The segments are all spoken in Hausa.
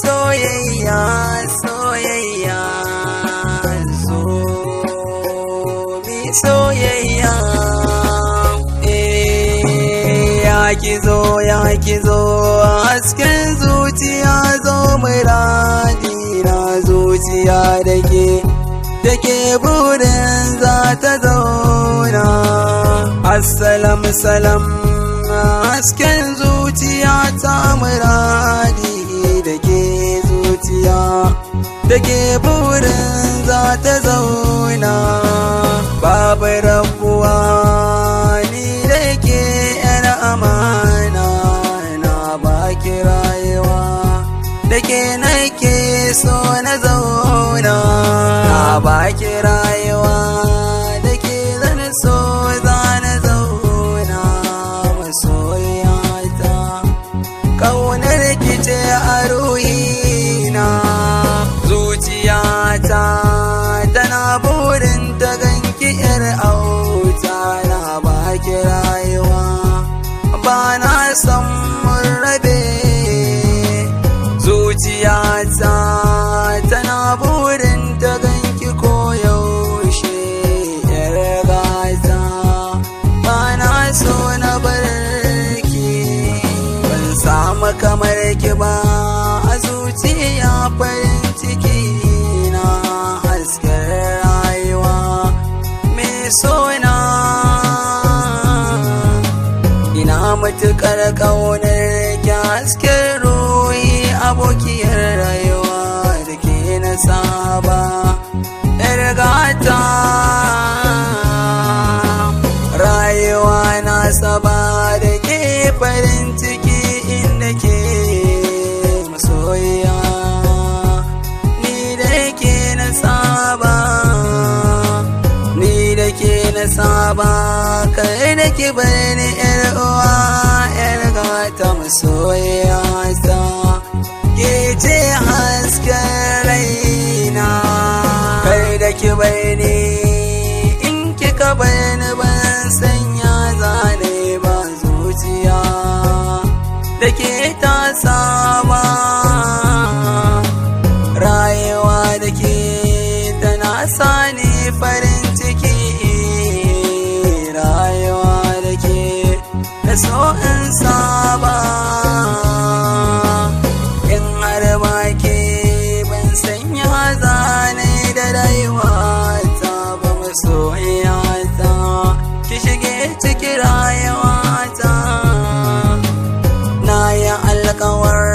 soyayya soyayya zo mi soyayya ya kizo hasken zuciya zo muradi na zuciya dake burin za ta zauna assalam salam hasken zuciya ta muradi dake zuciya dake burin za ta zauna babu rabuwa ni da ke yar amana na baki rayuwa dake nake so na zauna na baki rayuwa dake zan so za na zauna masoyata kaunar ki ce a ruhina zuciyata tana burin ta ganki yar auta na baki rayuwa ba na san mun rabe zuciyata tana burin ta ganki koyaushe yar gata ba na so na barki ban samu kamar ki ba a zuciya farin ciki na hasken rayuwa mai sona ina matuƙar ƙaunar ki hasken ruhi abokiyar rayuwa da ke na saba yar gata rayuwa na saba da ke farin ciki inda ke masoyiya ni da ke na saba saba kai da ki bani yar uwa yar gata masoyiya ta ke ce hasken raina kai da ki bani in kika bani ban sanya zane ba zuciya da ke ta saba rayuwa da ke tana sani farin ciki so in saba in har ma ke ban sanya zane da rayuwa ta ba masoyiya ta ki shige ciki rayuwa ta na yi alkawar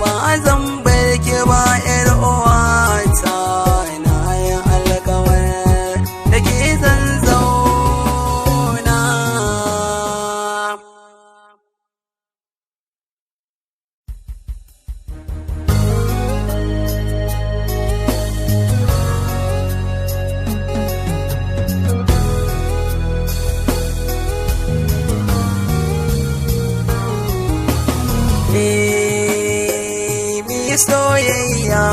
ba zan bar ki ba yar uwa ta na yi alkawar da ke zan soyayya